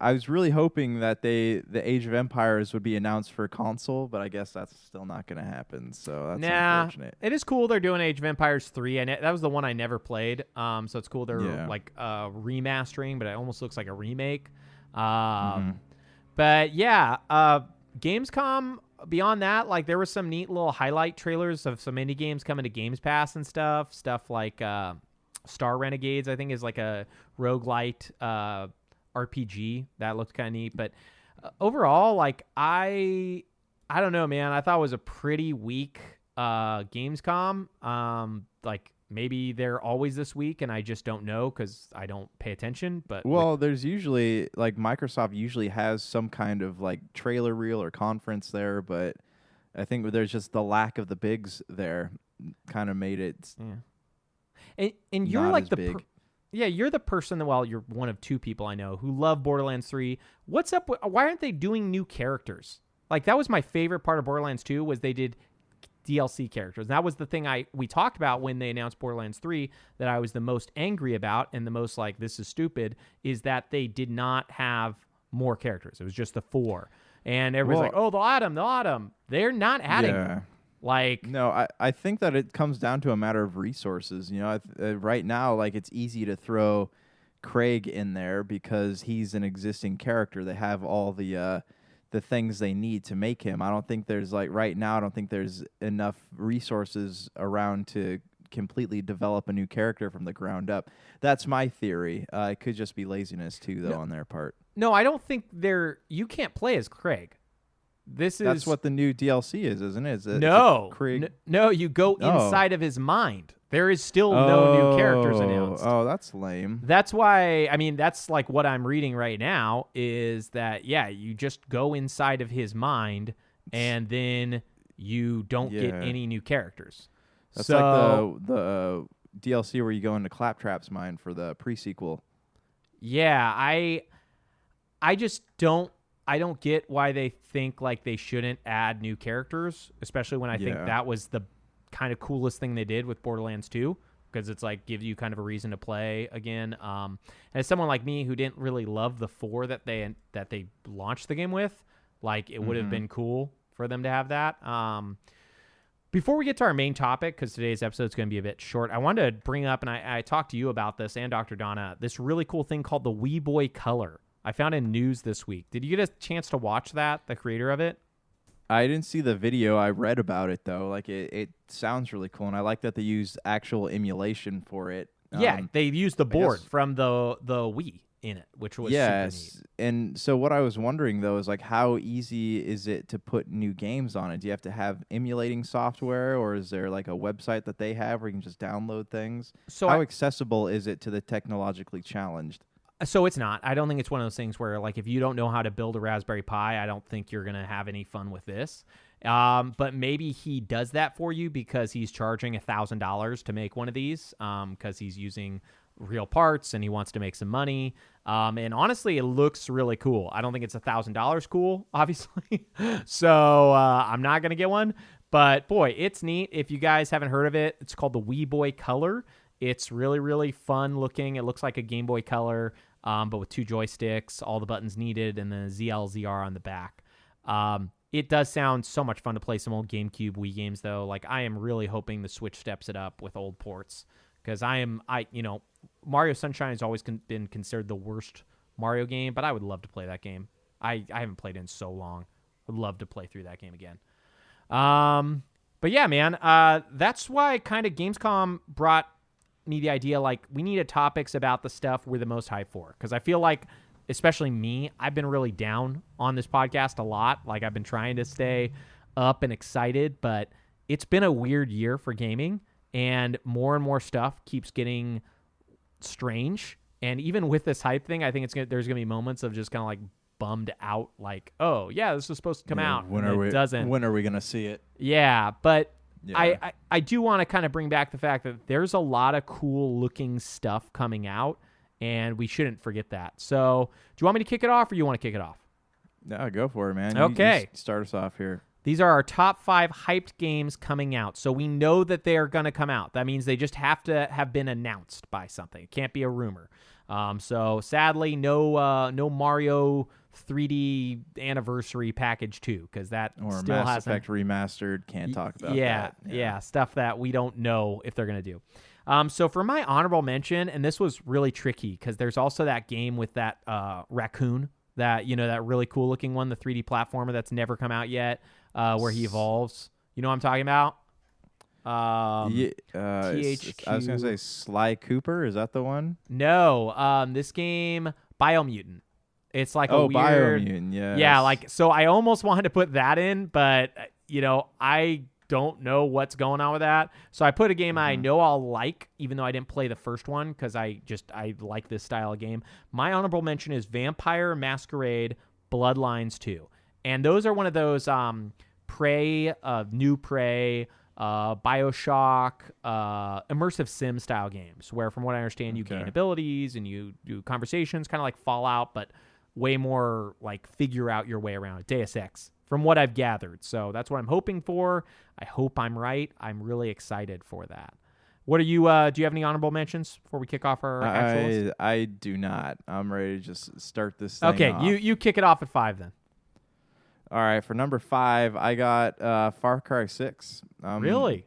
I was really hoping that the Age of Empires would be announced for console, but I guess that's still not going to happen. So that's unfortunate. It is cool they're doing Age of Empires 3. And that was the one I never played. So it's cool they're like remastering, but it almost looks like a remake. But yeah, Gamescom. Beyond that, like there were some neat little highlight trailers of some indie games coming to Games Pass and stuff like Star Renegades, I think, is like a roguelite RPG that looked kind of neat. But overall, like I don't know, man. I thought it was a pretty weak Gamescom. Like maybe they're always this week, and I just don't know because I don't pay attention. But there's usually like Microsoft usually has some kind of like trailer reel or conference there, but I think there's just the lack of the bigs there kind of made it. Yeah. And you're not like as the big. you're the person that you're one of two people I know who love Borderlands 3. What's up? Why aren't they doing new characters? Like that was my favorite part of Borderlands 2 was they did DLC characters. And that was the thing we talked about when they announced Borderlands 3 that I was the most angry about and the most like, this is stupid, is that they did not have more characters. It was just the 4. And everybody's like, oh, they'll add them. They're not adding them. Like, no, I think that it comes down to a matter of resources. Right now, like it's easy to throw Craig in there because he's an existing character. They have all the the things they need to make him. I don't think there's right now, I don't think there's enough resources around to completely develop a new character from the ground up. That's my theory. It could just be laziness too, though, on their part. No, I don't think you can't play as Craig. That's what the new DLC is, isn't it? No, Craig? No, you go inside of his mind. There is still no new characters announced. Oh, that's lame. That's why, that's like what I'm reading right now is that, you just go inside of his mind and then you don't get any new characters. That's like the DLC where you go into Claptrap's mind for the pre-sequel. Yeah, I just don't get why they think like they shouldn't add new characters, especially when I think that was the kind of coolest thing they did with Borderlands 2, because it's like gives you kind of a reason to play again. And as someone like me who didn't really love the 4 that they launched the game with, like it would have been cool for them to have that. Before we get to our main topic, because today's episode is going to be a bit short, I wanted to bring up, and I talked to you about this and Dr. Donna, this really cool thing called the WiiBoy Color. I found in news this week. Did you get a chance to watch that, the creator of it? I didn't see the video. I read about it, though. Like, it sounds really cool, and I like that they used actual emulation for it. Yeah, they used the board from the Wii in it, which was super neat. And so what I was wondering, though, is, like, how easy is it to put new games on it? Do you have to have emulating software, or is there, like, a website that they have where you can just download things? So how accessible is it to the technologically challenged? So it's not. I don't think it's one of those things where, like, if you don't know how to build a Raspberry Pi, I don't think you're going to have any fun with this. But maybe he does that for you because he's charging $1,000 to make one of these because he's using real parts and he wants to make some money. And honestly, it looks really cool. I don't think it's $1,000 cool, obviously. So I'm not going to get one. But, boy, it's neat. If you guys haven't heard of it, it's called the WiiBoy Color. It's really, really fun looking. It looks like a Game Boy Color, but with 2 joysticks, all the buttons needed, and then ZLZR on the back. It does sound so much fun to play some old GameCube Wii games, though. Like, I am really hoping the Switch steps it up with old ports, because Mario Sunshine has always been considered the worst Mario game, but I would love to play that game. I haven't played it in so long. Would love to play through that game again. But yeah, man, that's why kind of Gamescom brought me the idea, like, we needed topics about the stuff we're the most hyped for, because I feel like, especially me, I've been really down on this podcast a lot. Like, I've been trying to stay up and excited, but it's been a weird year for gaming, and more stuff keeps getting strange. And even with this hype thing, I think there's gonna be moments of just kind of like bummed out, like, oh yeah, this is supposed to come out, when are we gonna see it? Yeah, but I do want to kind of bring back the fact that there's a lot of cool looking stuff coming out, and we shouldn't forget that. So do you want me to kick it off, or you want to kick it off? No, go for it, man. Okay. You start us off here. These are our top 5 hyped games coming out. So we know that they are going to come out. That means they just have to have been announced by something. It can't be a rumor. So sadly, no Mario 3D Anniversary Package 2, because that or still Mass hasn't. Effect Remastered. Can't talk about that. Yeah, stuff that we don't know if they're going to do. So for my honorable mention, and this was really tricky because there's also that game with that raccoon, that really cool looking one, the 3D platformer that's never come out yet, where he evolves. You know what I'm talking about? THQ. I was gonna say Sly Cooper. Is that the one? No. This game, Biomutant. It's like a weird. Biomutant. Yes. Yeah. Like, so I almost wanted to put that in, but I don't know what's going on with that. So I put a game I know I'll like, even though I didn't play the first one, because I like this style of game. My honorable mention is Vampire Masquerade Bloodlines 2. And those are one of those Prey, New Prey, Bioshock, immersive sim style games, where from what I understand you gain abilities and you do conversations, kind of like Fallout, but way more like figure out your way around it. Deus Ex, from what I've gathered. So that's what I'm hoping for. I hope I'm right. I'm really excited for that. What are you, do you have any honorable mentions before we kick off our actual list? I do not. I'm ready to just start this thing Okay, off. you kick it off at 5 then. All right, for number 5, I got Far Cry 6. Really?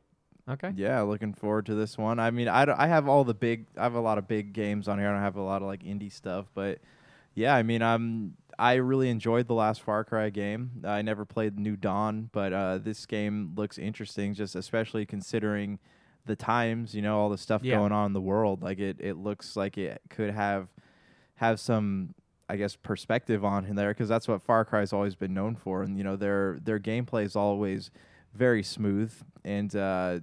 Okay. Yeah, looking forward to this one. I mean, I have a lot of big games on here. I don't have a lot of like indie stuff, but yeah, I mean, I really enjoyed the last Far Cry game. I never played New Dawn, but this game looks interesting, just especially considering the times, all the stuff going on in the world. Like it looks like it could have some, I guess, perspective on in there, because that's what Far Cry's always been known for. And their gameplay is always very smooth, and and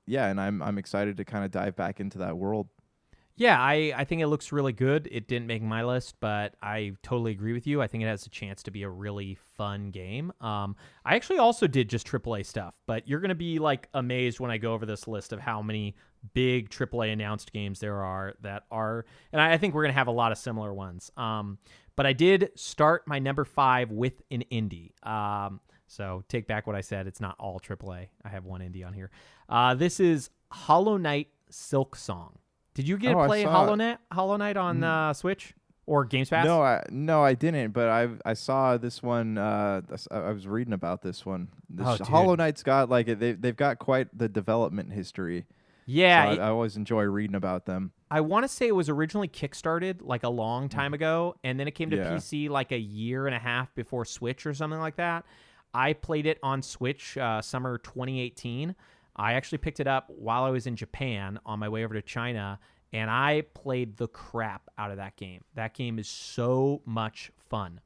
I'm excited to kind of dive back into that world. Yeah, I think it looks really good. It didn't make my list, but I totally agree with you. I think it has a chance to be a really fun game. I actually also did just AAA stuff, but you're going to be like amazed when I go over this list of how many big AAA announced games there are and I think we're going to have a lot of similar ones. But I did start my number 5 with an indie. So take back what I said. It's not all AAA. I have one indie on here. This is Hollow Knight Silk Song. Did you get to play Hollow Knight on Switch or Games Pass? No, I didn't. But I saw this one. I was reading about this one. Hollow Knight's got they've got quite the development history. Yeah, so I always enjoy reading about them. I want to say it was originally kickstarted like a long time ago, and then it came to PC like a year and a half before Switch or something like that. I played it on Switch summer 2018. I actually picked it up while I was in Japan on my way over to China, and I played the crap out of that game. That game is so much fun.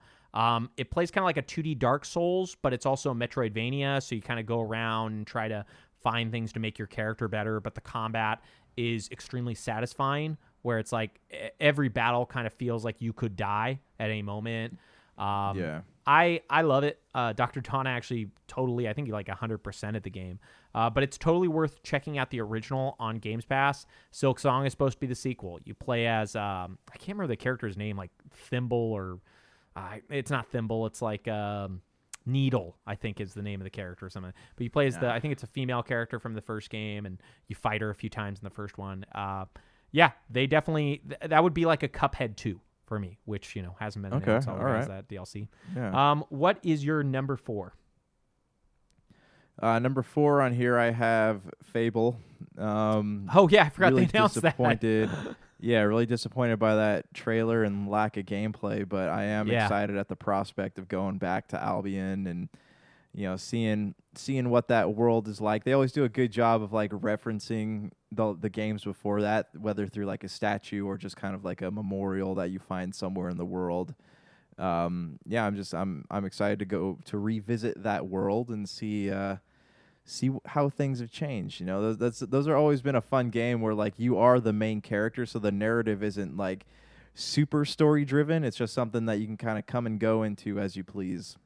It plays kind of like a 2D Dark Souls, but it's also a Metroidvania, so you kind of go around and try to find things to make your character better, but the combat is extremely satisfying, where it's like every battle kind of feels like you could die at any moment. I love it. Dr. Tana actually totally, I think he like 100% of the game. But it's totally worth checking out the original on Games Pass. Silk Song is supposed to be the sequel. You play as, I can't remember the character's name, like Thimble or, it's not Thimble, it's like Needle, I think is the name of the character or something. But you play as I think it's a female character from the first game, and you fight her a few times in the first one. They definitely, that would be like a Cuphead 2. For me, which hasn't been announced. All right, that DLC. Yeah. What is your number 4? Number 4 on here, I have Fable. I forgot really they announced disappointed. Really disappointed by that trailer and lack of gameplay. But I am excited at the prospect of going back to Albion and seeing what that world is like. They always do a good job of like referencing the games before that, whether through like a statue or just kind of like a memorial that you find somewhere in the world. I'm excited to go to revisit that world and see how things have changed. Those are always been a fun game where like you are the main character, so the narrative isn't like super story driven. It's just something that you can kind of come and go into as you please.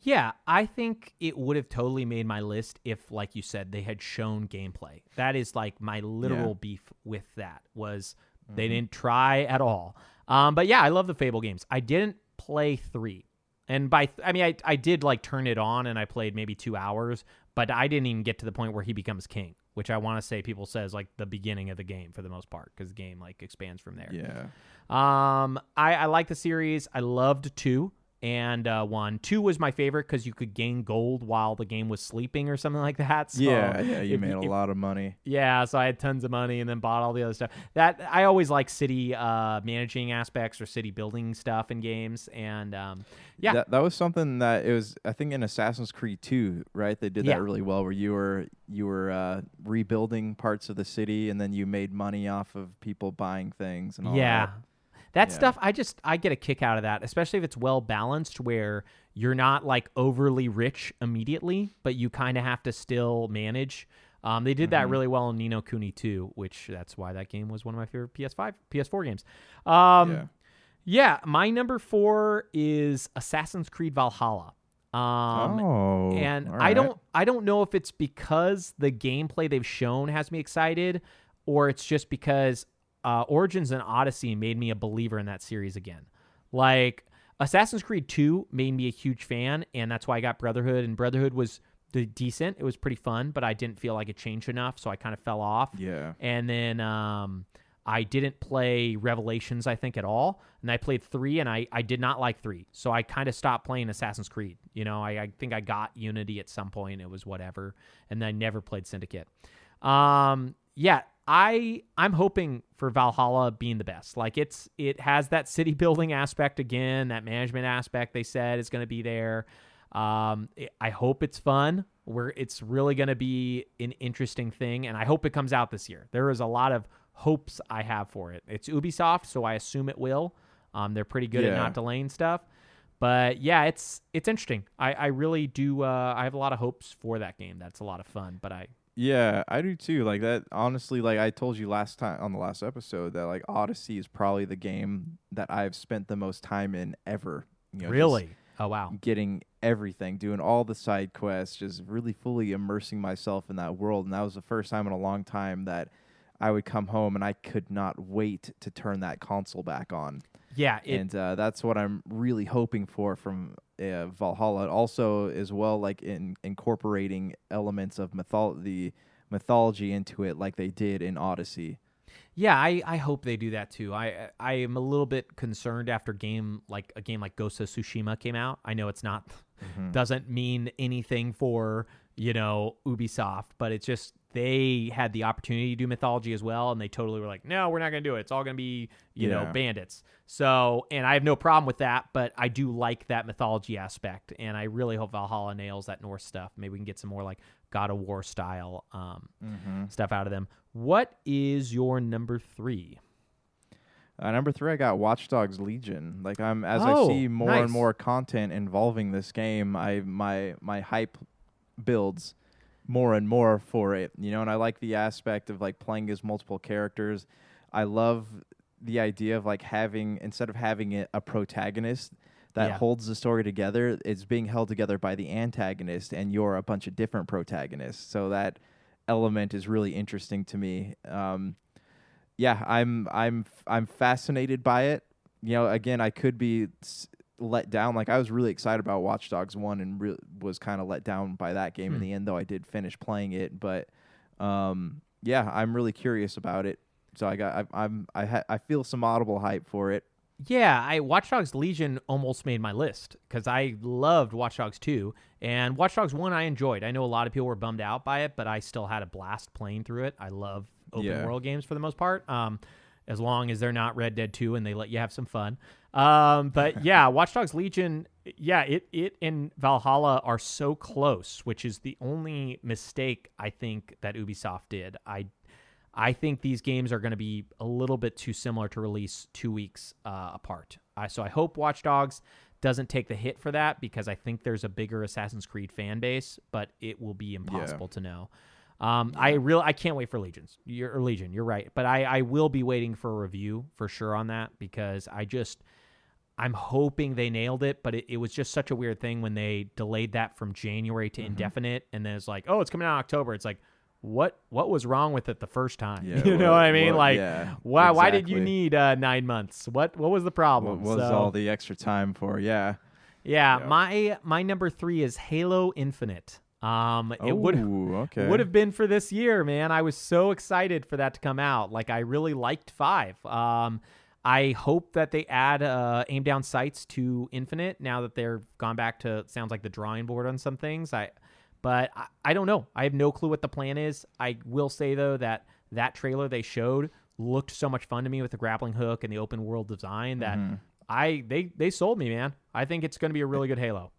Yeah, I think it would have totally made my list if, like you said, they had shown gameplay. That is like my literal beef with that was they didn't try at all. But yeah, I love the Fable games. I didn't play 3. And I did like turn it on and I played maybe 2 hours, but I didn't even get to the point where he becomes king, which I want to say people say is like the beginning of the game for the most part, because the game like expands from there. Yeah. I like the series. I loved 2. And 1. 2 was my favorite because you could gain gold while the game was sleeping or something like that. So you made a lot of money. Yeah, so I had tons of money and then bought all the other stuff. That I always like city managing aspects or city building stuff in games. And that was something that it was, I think, in Assassin's Creed 2, right? They did that really well, where you were rebuilding parts of the city, and then you made money off of people buying things and all that. That stuff, I get a kick out of that, especially if it's well balanced, where you're not like overly rich immediately, but you kind of have to still manage. They did that really well in Ni no Kuni 2, which that's why that game was one of my favorite PS4 games. My number 4 is Assassin's Creed Valhalla. And right. I don't know if it's because the gameplay they've shown has me excited, or it's just because Origins and Odyssey made me a believer in that series again. Like, Assassin's Creed 2 made me a huge fan, and that's why I got Brotherhood, and Brotherhood was decent. It was pretty fun, but I didn't feel like it changed enough, so I kind of fell off. Yeah. And then I didn't play Revelations, I think, at all, and I played 3, and I did not like 3, so I kind of stopped playing Assassin's Creed. I think I got Unity at some point. It was whatever, and I never played Syndicate. yeah, I'm hoping for Valhalla being the best. Like it has that city building aspect again, that management aspect they said is going to be there. I hope it's fun. It's really going to be an interesting thing, and I hope it comes out this year. There is a lot of hopes I have for it. It's Ubisoft, so I assume it will. They're pretty good at not delaying stuff. But yeah, it's interesting. I really do. I have a lot of hopes for that game. That's a lot of fun. But Yeah, I do too. Like that, honestly, like I told you last time on the last episode that like Odyssey is probably the game that I've spent the most time in ever. You know, really, oh wow, getting everything, doing all the side quests, just really fully immersing myself in that world. And that was the first time in a long time that I would come home and I could not wait to turn that console back on. Yeah, and that's what I'm really hoping for from Valhalla. Also, as well, like in incorporating elements of the mythology into it, like they did in Odyssey. Yeah, I hope they do that too. I am a little bit concerned after a game like Ghost of Tsushima came out. I know it's not doesn't mean anything for Ubisoft, but it's just they had the opportunity to do mythology as well, and they totally were like, no, we're not going to do it. It's all going to be you know bandits. So, and I have no problem with that, but I do like that mythology aspect, and I really hope Valhalla nails that Norse stuff. Maybe we can get some more like God of War style stuff out of them. What is your number 3? Number 3, I got Watch Dogs Legion. Like I see more nice. and more content involving this game, my hype builds more and more for it, and I like the aspect of like playing as multiple characters. I love the idea of like instead of having a protagonist that holds the story together, it's being held together by the antagonist, and you're a bunch of different protagonists. So that element is really interesting to me. I'm fascinated by it. Again, I could be let down. Like I was really excited about Watch Dogs 1 and was kind of let down by that game in the end, though I did finish playing it. But I'm really curious about it. So I feel some audible hype for it. Yeah, Watch Dogs Legion almost made my list because I loved Watch Dogs 2, and Watch Dogs 1 I enjoyed. I know a lot of people were bummed out by it, but I still had a blast playing through it. I love open world games for the most part, as long as they're not Red Dead 2 and they let you have some fun. But yeah, Watch Dogs Legion, it and Valhalla are so close, which is the only mistake I think that Ubisoft did. I think these games are going to be a little bit too similar to release 2 weeks apart. So I hope Watch Dogs doesn't take the hit for that, because I think there's a bigger Assassin's Creed fan base, but it will be impossible to know. I can't wait for Legion. You're right. But I will be waiting for a review for sure on that, because I'm hoping they nailed it, but it was just such a weird thing when they delayed that from January to indefinite, and then it's like, oh, it's coming out in October. It's like, what was wrong with it the first time? Yeah, you know what I mean? Why did you exactly. need 9 months? What was the problem? What was all the extra time for? Yeah. My number 3 is Halo Infinite. It would have been for this year, man. I was so excited for that to come out. Like I really liked 5. I hope that they add aim down sights to Infinite now that they're gone back to, sounds like, the drawing board on some things. But I don't know. I have no clue what the plan is. I will say, though, that trailer they showed looked so much fun to me with the grappling hook and the open world design that they sold me, man. I think it's going to be a really good Halo.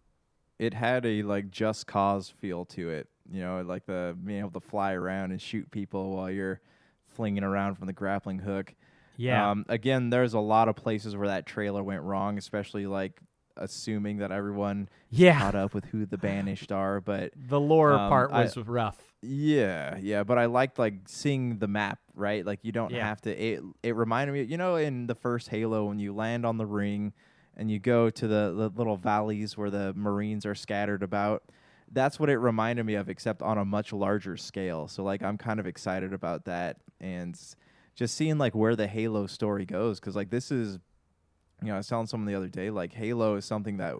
It had a like Just Cause feel to it, like the being able to fly around and shoot people while you're flinging around from the grappling hook. Yeah. Again, there's a lot of places where that trailer went wrong, especially like assuming that everyone caught up with who the Banished are, but the lore part was rough. Yeah, but I liked like seeing the map, right? Like you don't have to. It reminded me, in the first Halo when you land on the ring and you go to the little valleys where the Marines are scattered about. That's what it reminded me of, except on a much larger scale. So like I'm kind of excited about that, and just seeing like where the Halo story goes, because like this is. I was telling someone the other day, like Halo is something that,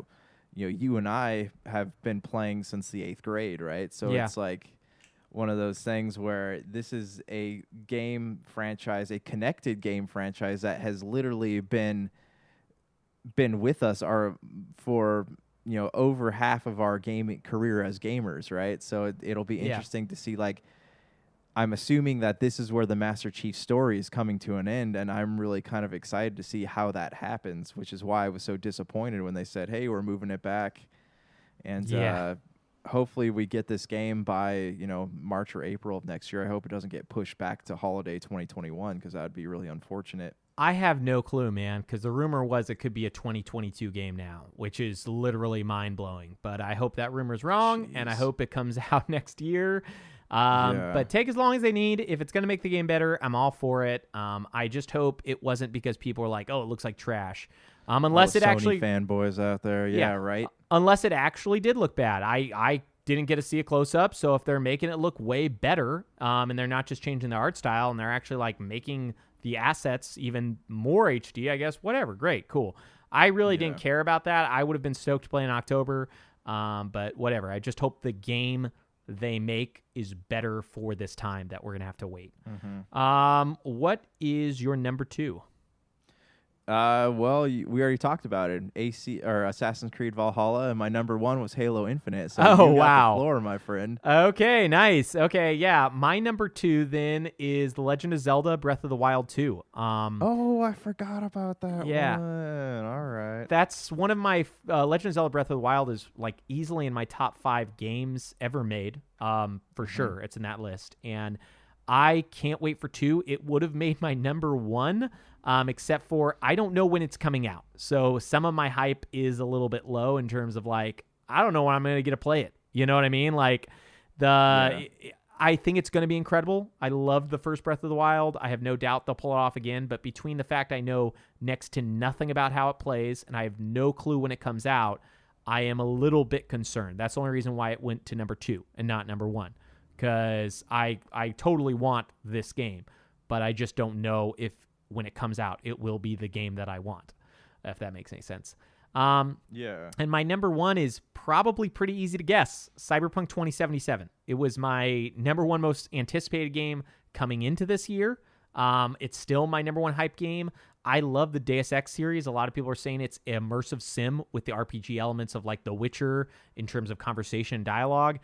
you and I have been playing since the 8th grade, right? So it's like one of those things where this is a game franchise, a connected game franchise that has literally been with us for over half of our gaming career as gamers, right? So it'll be interesting to see like I'm assuming that this is where the Master Chief story is coming to an end, and I'm really kind of excited to see how that happens, which is why I was so disappointed when they said, hey, we're moving it back. And hopefully we get this game by, March or April of next year. I hope it doesn't get pushed back to holiday 2021 because that would be really unfortunate. I have no clue, man, because the rumor was it could be a 2022 game now, which is literally mind-blowing. But I hope that rumor's wrong, and I hope it comes out next year. But take as long as they need. If it's going to make the game better, I'm all for it. I just hope it wasn't because people are like, oh, it looks like trash. Unless it Sony actually fanboys out there. Yeah, right. Unless it actually did look bad. I didn't get to see a close up. So if they're making it look way better, and they're not just changing the art style and they're actually like making the assets even more HD, I guess, whatever. Great. Cool. I really didn't care about that. I would have been stoked to play in October. But whatever. I just hope the game they make is better for this time that we're going to have to wait. What is your number 2? Well, we already talked about it. Assassin's Creed Valhalla, and my number 1 was Halo Infinite. So you got the floor, my friend. Okay, nice. Okay, yeah. My number 2 then is The Legend of Zelda: Breath of the Wild 2. I forgot about that. Yeah. one. All right. That's one of my Legend of Zelda: Breath of the Wild is like easily in my top 5 games ever made. For sure, it's in that list, and I can't wait for 2. It would have made my number 1. Except for I don't know when it's coming out. So some of my hype is a little bit low in terms of like, I don't know when I'm going to get to play it. You know what I mean? Like I think it's going to be incredible. I love the first Breath of the Wild. I have no doubt they'll pull it off again. But between the fact I know next to nothing about how it plays and I have no clue when it comes out, I am a little bit concerned. That's the only reason why it went to number 2 and not number 1. Because I totally want this game, but I just don't know if when it comes out, it will be the game that I want, if that makes any sense. And my number 1 is probably pretty easy to guess. Cyberpunk 2077. It was my number 1 most anticipated game coming into this year. It's still my number 1 hype game. I love the Deus Ex series. A lot of people are saying it's immersive sim with the RPG elements of like The Witcher in terms of conversation and dialogue.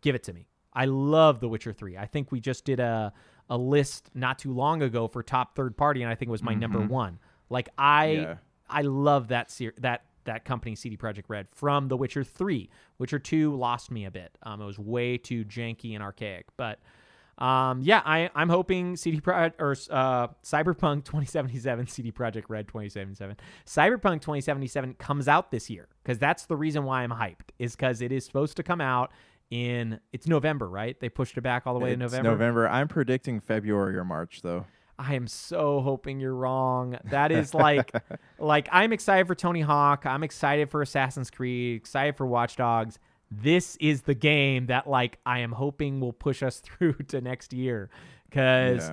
Give it to me. I love The Witcher 3. I think we just did a list not too long ago for top third party, and I think it was my number 1. Like I love that that company, CD Projekt Red, from The Witcher 3. Witcher 2 lost me a bit. It was way too janky and archaic, but I'm hoping Cyberpunk 2077, CD Projekt Red 2077, Cyberpunk 2077 comes out this year, because that's the reason why I'm hyped, is because it is supposed to come out it's November, right? They pushed it back all the way to November. November. I'm predicting February or March, though. I am so hoping you're wrong. That is like I'm excited for Tony Hawk. I'm excited for Assassin's Creed, excited for Watch Dogs. This is the game that like I am hoping will push us through to next year, because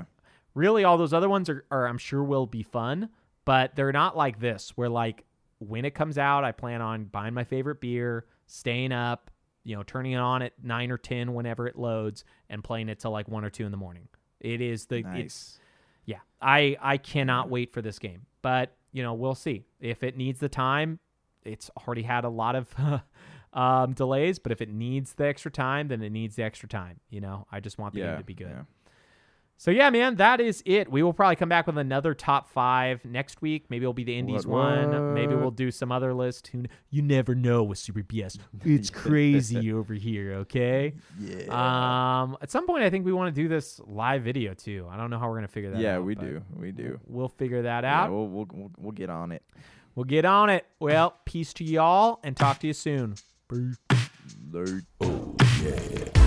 really all those other ones are I'm sure will be fun, but they're not like this, where like when it comes out, I plan on buying my favorite beer, staying up, turning it on at 9 or 10 whenever it loads, and playing it till like 1 or 2 in the morning. It is I cannot wait for this game. But, we'll see. If it needs the time, it's already had a lot of delays, but if it needs the extra time, then it needs the extra time. I just want the game to be good. Yeah. So, yeah, man, that is it. We will probably come back with another top 5 next week. Maybe it'll be the Indies one. Maybe we'll do some other list. You never know with Super BS. It's crazy over here, okay? Yeah. At some point, I think we want to do this live video, too. I don't know how we're going to figure that out. Yeah, we do. We'll figure that out. Yeah, we'll get on it. We'll get on it. Well, peace to y'all, and talk to you soon. Peace. Oh, yeah.